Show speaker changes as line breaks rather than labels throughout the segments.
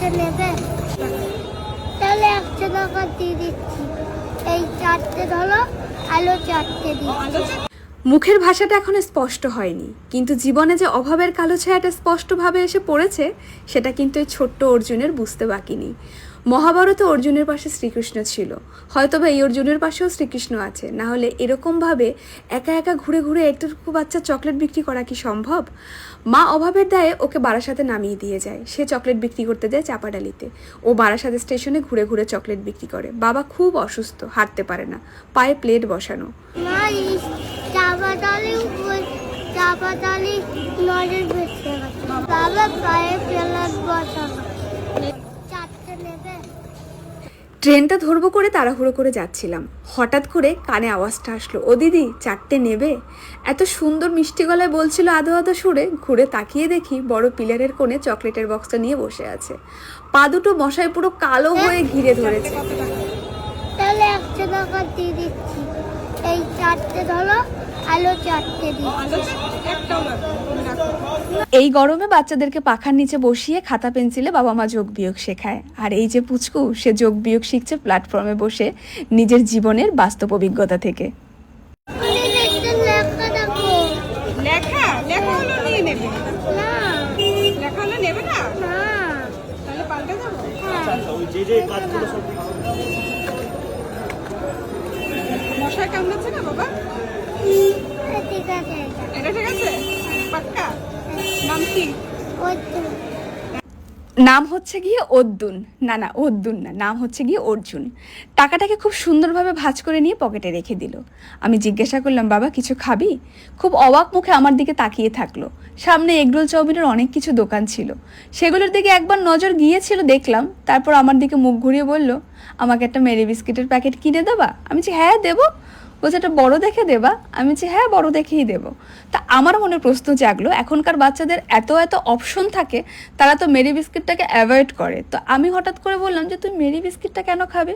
চারটে নেবে? তাহলে 100 টাকা দিয়ে দিচ্ছি। এই চারটে ধরো, আলো চারটে দিচ্ছি।
মুখের ভাষাটা এখনো স্পষ্ট হয়নি, কিন্তু জীবনে যে অভাবের কালো ছায়াটা স্পষ্টভাবে এসে পড়েছে সেটা কিন্তু এই ছোট্ট অর্জুনের বুঝতে বাকি নেই। মহাভারতে অর্জুনের পাশে শ্রীকৃষ্ণ ছিল, হয়তোবা এই অর্জুনের পাশেও শ্রীকৃষ্ণ আছে, না হলে এরকমভাবে একা একা ঘুরে ঘুরে একটুকু বাচ্চা চকলেট বিক্রি করা কি সম্ভব? মা অভাবের দায়ে ওকে বারাসাতে নামিয়ে দিয়ে যায়, সে চকলেট বিক্রি করতে যায় চাপাডালিতে। ও বারাসাতে স্টেশনে ঘুরে ঘুরে চকলেট বিক্রি করে। বাবা খুব অসুস্থ, হাঁটতে পারে না, পায়ে প্লেট বসানো।
বাবা পায়ে প্লেট বসানো। চারটে নেবে?
ট্রেনটা ধরবো করে তাড়াহুড়ো করে যাচ্ছিলাম, হঠাৎ করে কানে আওয়াজটা আসলো, ও দিদি চারটে নেবে? এত সুন্দর মিষ্টি গলায় বলছিল আদো আদো সুরে। ঘুরে তাকিয়ে দেখি বড় পিলারের কোণে চকলেটের বক্সটা নিয়ে বসে আছে। পা দুটো মশায় পুরো কালো হয়ে ঘিরে ধরেছে।
তাহলে 100 টাকা দিয়ে দিচ্ছি। এই চারটে ধরো, আলো চারটে দিচ্ছি।
এই গরমে বাচ্চাদেরকে পাখার নিচে বসিয়ে খাতা পেন্সিলে বাবা মা যোগ বিয়োগ শেখায়, আর এই যে পুচকু, সে যোগ বিয়োগ শিখছে প্ল্যাটফর্মে বসে নিজের জীবনের বাস্তব অভিজ্ঞতা থেকে।
লেখা হলো নিয়ে নেবে
না,
লেখা হলো নেবে না,
না।
তাহলে পাল্টে যাবো। মশায় কামড়াচ্ছে না বাবা?
ঠিক আছে।
এটা ঠিক আছে পাক্কা? নাম কি?
নাম হচ্ছে গিয়ে অর্জুন। না অর্জুন না, নাম হচ্ছে গিয়ে অর্জুন। টাকাটাকে খুব সুন্দরভাবে ভাঁজ করে নিয়ে পকেটে রেখে দিল। আমি জিজ্ঞাসা করলাম, বাবা কিছু খাবি? খুব অবাক মুখে আমার দিকে তাকিয়ে থাকলো। সামনে এগরোল চাউমিনের অনেক কিছু দোকান ছিল, সেগুলোর দিকে একবার নজর গিয়েছিল দেখলাম, তারপর আমার দিকে মুখ ঘুরিয়ে বলল, আমাকে একটা মেরি বিস্কিটের প্যাকেট কিনে দেবা? আমি বলছি হ্যাঁ দেবো। বলছে এটা বড় দেখে দেবা? আমি বলছি হ্যাঁ বড় দেখেই দেবো। তা আমার মনে প্রশ্ন জাগলো, এখনকার বাচ্চাদের এত অপশন থাকে, তারা তো মেরি বিস্কিটটাকে অ্যাভয়েড করে। তো আমি হঠাৎ করে বললাম যে তুমি মেরি বিস্কিটটা কেন খাবে?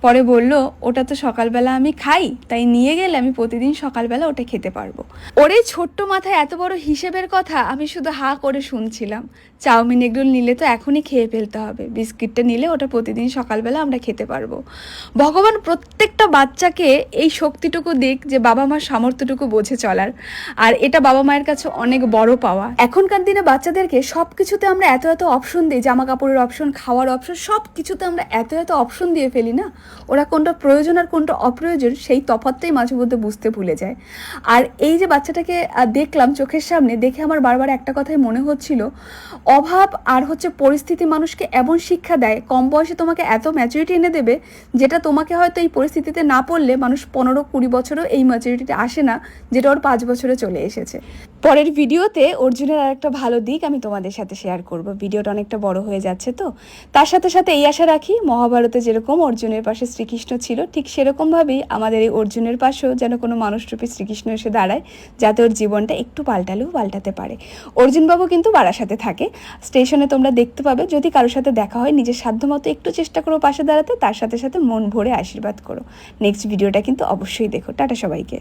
পরে বলল, ওটা তো সকালবেলা আমি খাই, তাই নিয়ে গেলে আমি প্রতিদিন সকালবেলা ওটা খেতে পারবো। ওর এই ছোট্ট মাথায় এত বড় হিসেবের কথা আমি শুধু হাঁ করে শুনছিলাম। চাউমিন এগরোল নিলে তো এখনই খেয়ে ফেলতে হবে, বিস্কিটটা নিলে ওটা প্রতিদিন সকালবেলা আমরা খেতে পারবো। ভগবান প্রত্যেকটা বাচ্চাকে এই শক্তিটুকু দিক যে বাবা মার সামর্থ্যটুকু বোঝে চলার, আর এটা বাবা মায়ের কাছে অনেক বড় পাওয়া। এখনকার দিনে বাচ্চাদেরকে সব কিছুতে আমরা এত অপশন দিই, জামা কাপড়ের অপশন, খাওয়ার অপশন, সব কিছুতে আমরা এত অপশন দিয়ে ফেলি না, ওরা কোনটা প্রয়োজন আর কোনটা অপ্রয়োজন সেই তফাৎটাই মাঝে মধ্যে বুঝতে ভুলে যায়। আর এই যে বাচ্চাটাকে দেখলাম চোখের সামনে, দেখে আমার বারবার একটা কথাই মনে হচ্ছিল, অভাব আর পরিস্থিতি মানুষকে এমন শিক্ষা দেয়, কম বয়সে তোমাকে এত ম্যাচুরিটি এনে দেবে যেটা তোমাকে হয়তো এই পরিস্থিতিতে না পড়লে মানুষ 15-20 বছরও এই ম্যাচুরিটিতে আসে না, যেটা ওর 5 বছরে চলে এসেছে। পরের ভিডিওতে অর্জুনের আর একটা ভালো দিক আমি তোমাদের সাথে শেয়ার করব। ভিডিওটা অনেকটা বড় হয়ে যাচ্ছে, তো তার সাথে সাথে এই আশা রাখি, মহাভারতে যেরকম অর্জুনের পাশে শ্রীকৃষ্ণ ছিল, ঠিক সেরকমভাবেই আমাদের এই অর্জুনের পাশেও যেন কোনো মানুষরূপী শ্রীকৃষ্ণ এসে দাঁড়ায়, যাতে ওর জীবনটা একটু পাল্টালেও পাল্টাতে পারে। অর্জুনবাবু কিন্তু বারাসাতে থাকে, স্টেশনে তোমরা দেখতে পাবে। যদি কারোর সাথে দেখা হয়, নিজের সাধ্যমতো একটু চেষ্টা করো পাশে দাঁড়াতে, তার সাথে সাথে মন ভরে আশীর্বাদ করো। নেক্সট ভিডিওটা কিন্তু অবশ্যই দেখো। টাটা সবাইকে।